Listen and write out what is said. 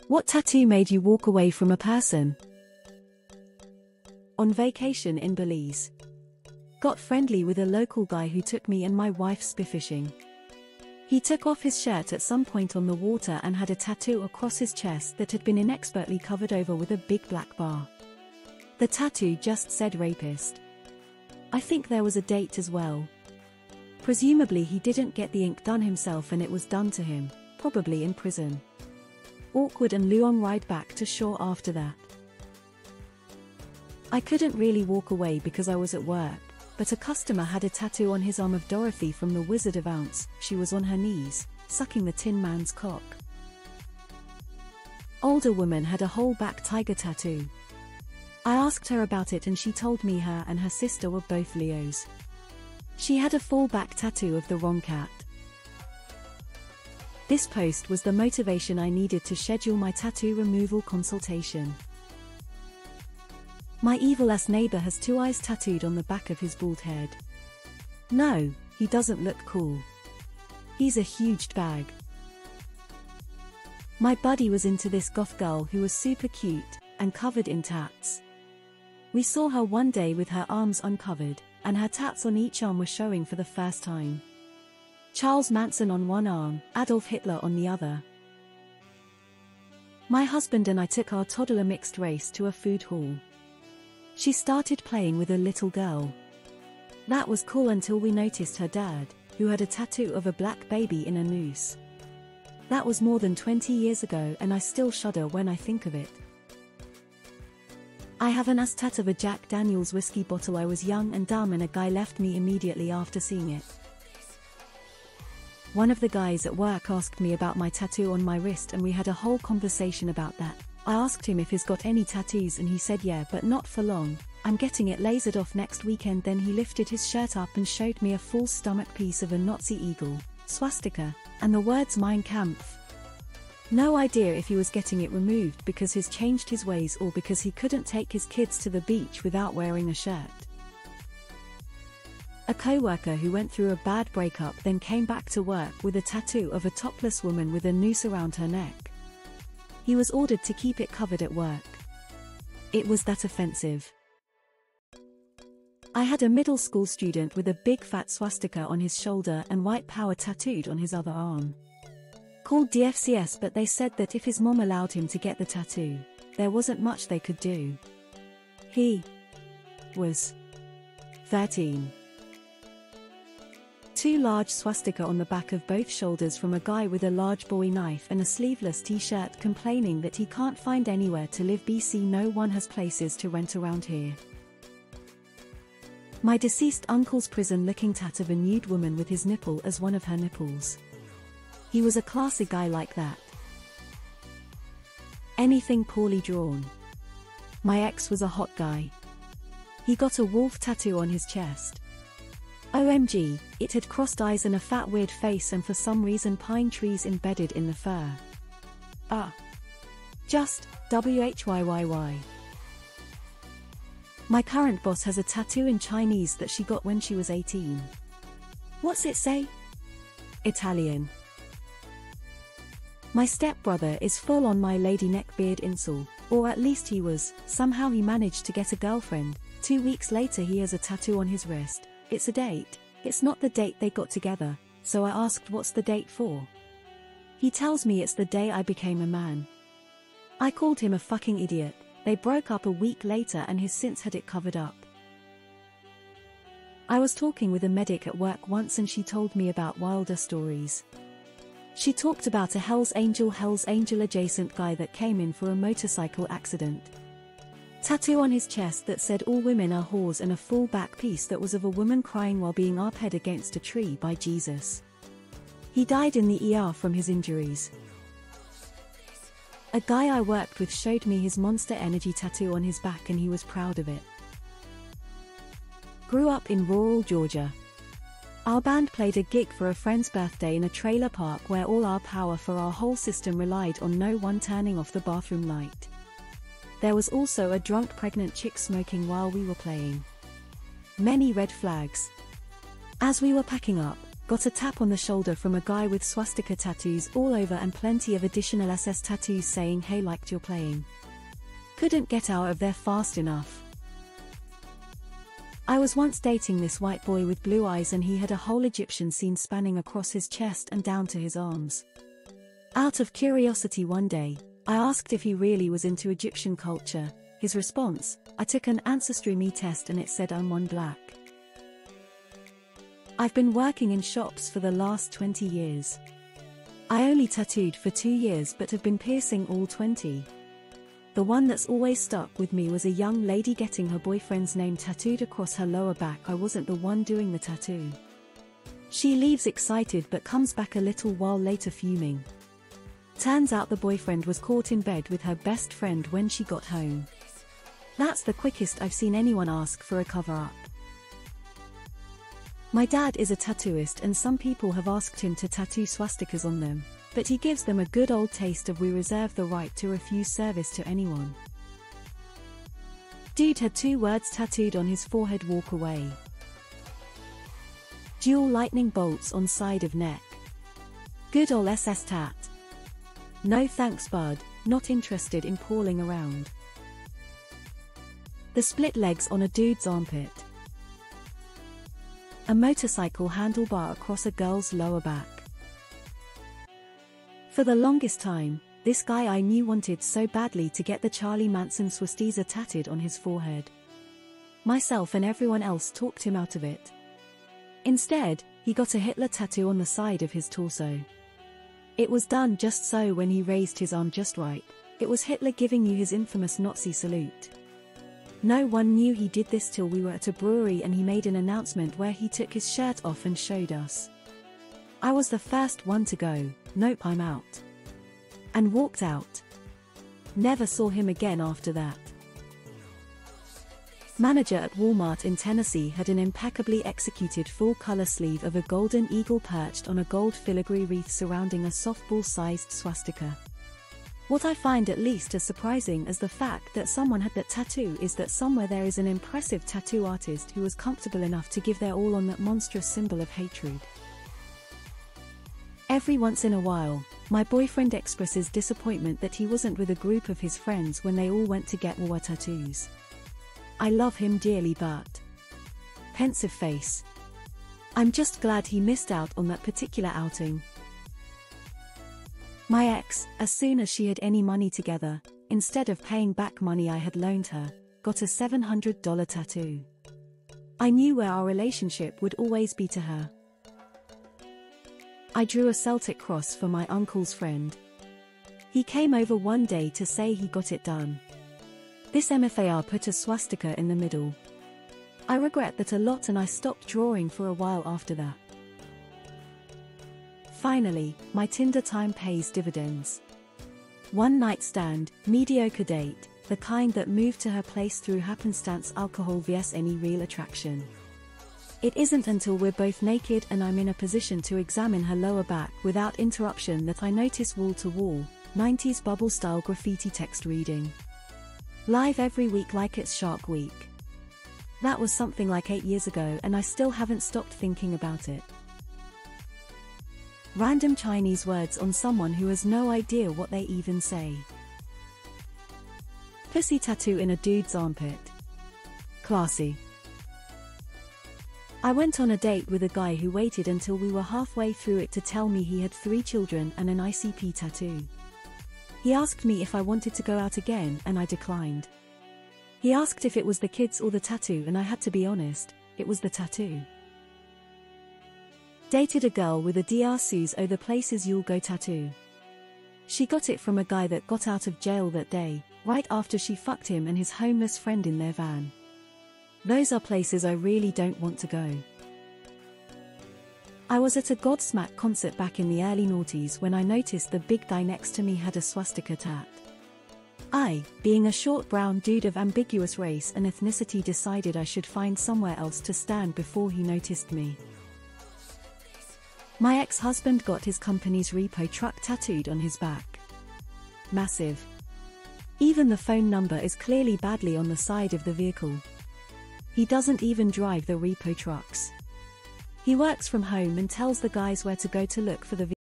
What tattoo made you walk away from a person? On vacation in Belize. Got friendly with a local guy who took me and my wife spearfishing. He took off his shirt at some point on the water and had a tattoo across his chest that had been inexpertly covered over with a big black bar. The tattoo just said rapist. I think there was a date as well. Presumably he didn't get the ink done himself and it was done to him, probably in prison. Awkward and long ride back to shore after that. I couldn't really walk away because I was at work, but a customer had a tattoo on his arm of Dorothy from The Wizard of Oz. She was on her knees, sucking the Tin Man's cock. Older woman had a whole back tiger tattoo. I asked her about it and she told me her and her sister were both Leos. She had a full back tattoo of the wrong cat. This post was the motivation I needed to schedule my tattoo removal consultation. My evil-ass neighbor has 2 eyes tattooed on the back of his bald head. No, he doesn't look cool. He's a huge bag. My buddy was into this goth girl who was super cute and covered in tats. We saw her one day with her arms uncovered, and her tats on each arm were showing for the first time. Charles Manson on one arm, Adolf Hitler on the other. My husband and I took our toddler mixed race to a food hall. She started playing with a little girl. That was cool until we noticed her dad, who had a tattoo of a black baby in a noose. That was more than 20 years ago and I still shudder when I think of it. I have an ass tat of a Jack Daniel's whiskey bottle. I was young and dumb and a guy left me immediately after seeing it. One of the guys at work asked me about my tattoo on my wrist and we had a whole conversation about that. I asked him if he's got any tattoos and he said yeah, but not for long. I'm getting it lasered off next weekend. Then he lifted his shirt up and showed me a full stomach piece of a Nazi eagle, swastika, and the words Mein Kampf. No idea if he was getting it removed because he's changed his ways or because he couldn't take his kids to the beach without wearing a shirt. A co-worker who went through a bad breakup then came back to work with a tattoo of a topless woman with a noose around her neck. He was ordered to keep it covered at work. It was that offensive. I had a middle school student with a big fat swastika on his shoulder and white power tattooed on his other arm. Called DFCS, but they said that if his mom allowed him to get the tattoo, there wasn't much they could do. He was 13. 2 large swastika on the back of both shoulders from a guy with a large bowie knife and a sleeveless t-shirt complaining that he can't find anywhere to live. BC, no one has places to rent around here. My deceased uncle's prison-looking tat of a nude woman with his nipple as one of her nipples. He was a classy guy like that. Anything poorly drawn. My ex was a hot guy. He got a wolf tattoo on his chest. OMG, it had crossed eyes and a fat weird face and for some reason pine trees embedded in the fur. Just WHYYY. My current boss has a tattoo in Chinese that she got when she was 18. What's it say? Italian. My stepbrother is full on my lady neckbeard incel, or at least he was. Somehow he managed to get a girlfriend. 2 weeks later he has a tattoo on his wrist. It's a date. It's not the date they got together, so I asked what's the date for. He tells me it's the day I became a man. I called him a fucking idiot. They broke up a week later and he's since had it covered up. I was talking with a medic at work once and she told me about wilder stories. She talked about a Hell's Angel adjacent guy that came in for a motorcycle accident. Tattoo on his chest that said all women are whores and a full back piece that was of a woman crying while being arped against a tree by Jesus. He died in the ER from his injuries. A guy I worked with showed me his Monster Energy tattoo on his back and he was proud of it. Grew up in rural Georgia. Our band played a gig for a friend's birthday in a trailer park where all our power for our whole system relied on no one turning off the bathroom light. There was also a drunk pregnant chick smoking while we were playing. Many red flags. As we were packing up, got a tap on the shoulder from a guy with swastika tattoos all over and plenty of additional SS tattoos saying hey, liked your playing. Couldn't get out of there fast enough. I was once dating this white boy with blue eyes and he had a whole Egyptian scene spanning across his chest and down to his arms. Out of curiosity one day, I asked if he really was into Egyptian culture. His response, I took an Ancestry Me test and it said I'm one black. I've been working in shops for the last 20 years. I only tattooed for 2 years but have been piercing all 20. The one that's always stuck with me was a young lady getting her boyfriend's name tattooed across her lower back. I wasn't the one doing the tattoo. She leaves excited but comes back a little while later fuming. Turns out the boyfriend was caught in bed with her best friend when she got home. That's the quickest I've seen anyone ask for a cover-up. My dad is a tattooist and some people have asked him to tattoo swastikas on them, but he gives them a good old taste of we reserve the right to refuse service to anyone. Dude had 2 words tattooed on his forehead: walk away. Dual lightning bolts on side of neck. Good ol' SS tat. No thanks bud, not interested in pawling around. The split legs on a dude's armpit. A motorcycle handlebar across a girl's lower back. For the longest time, this guy I knew wanted so badly to get the Charlie Manson swastika tatted on his forehead. Myself and everyone else talked him out of it. Instead, he got a Hitler tattoo on the side of his torso. It was done just so when he raised his arm just right, it was Hitler giving you his infamous Nazi salute. No one knew he did this till we were at a brewery and he made an announcement where he took his shirt off and showed us. I was the first one to go, nope, I'm out. And walked out. Never saw him again after that. Manager at Walmart in Tennessee had an impeccably executed full-color sleeve of a golden eagle perched on a gold filigree wreath surrounding a softball-sized swastika. What I find at least as surprising as the fact that someone had that tattoo is that somewhere there is an impressive tattoo artist who was comfortable enough to give their all on that monstrous symbol of hatred. Every once in a while, my boyfriend expresses disappointment that he wasn't with a group of his friends when they all went to get war tattoos. I love him dearly but... pensive face. I'm just glad he missed out on that particular outing. My ex, as soon as she had any money together, instead of paying back money I had loaned her, got a $700 tattoo. I knew where our relationship would always be to her. I drew a Celtic cross for my uncle's friend. He came over one day to say he got it done. This MFAR put a swastika in the middle. I regret that a lot and I stopped drawing for a while after that. Finally, my Tinder time pays dividends. One night stand, mediocre date, the kind that moved to her place through happenstance, alcohol vs any real attraction. It isn't until we're both naked and I'm in a position to examine her lower back without interruption that I notice wall-to-wall, 90s bubble-style graffiti text reading. Live every week like it's Shark Week. That was something like 8 years ago and I still haven't stopped thinking about it. Random Chinese words on someone who has no idea what they even say. Pussy tattoo in a dude's armpit. Classy. I went on a date with a guy who waited until we were halfway through it to tell me he had 3 children and an ICP tattoo. He asked me if I wanted to go out again and I declined. He asked if it was the kids or the tattoo and I had to be honest, it was the tattoo. Dated a girl with a Dr. Seuss "Oh the Places You'll Go" tattoo. She got it from a guy that got out of jail that day, right after she fucked him and his homeless friend in their van. Those are places I really don't want to go. I was at a Godsmack concert back in the early noughties when I noticed the big guy next to me had a swastika tat. I, being a short brown dude of ambiguous race and ethnicity, decided I should find somewhere else to stand before he noticed me. My ex-husband got his company's repo truck tattooed on his back. Massive. Even the phone number is clearly badly on the side of the vehicle. He doesn't even drive the repo trucks. He works from home and tells the guys where to go to look for the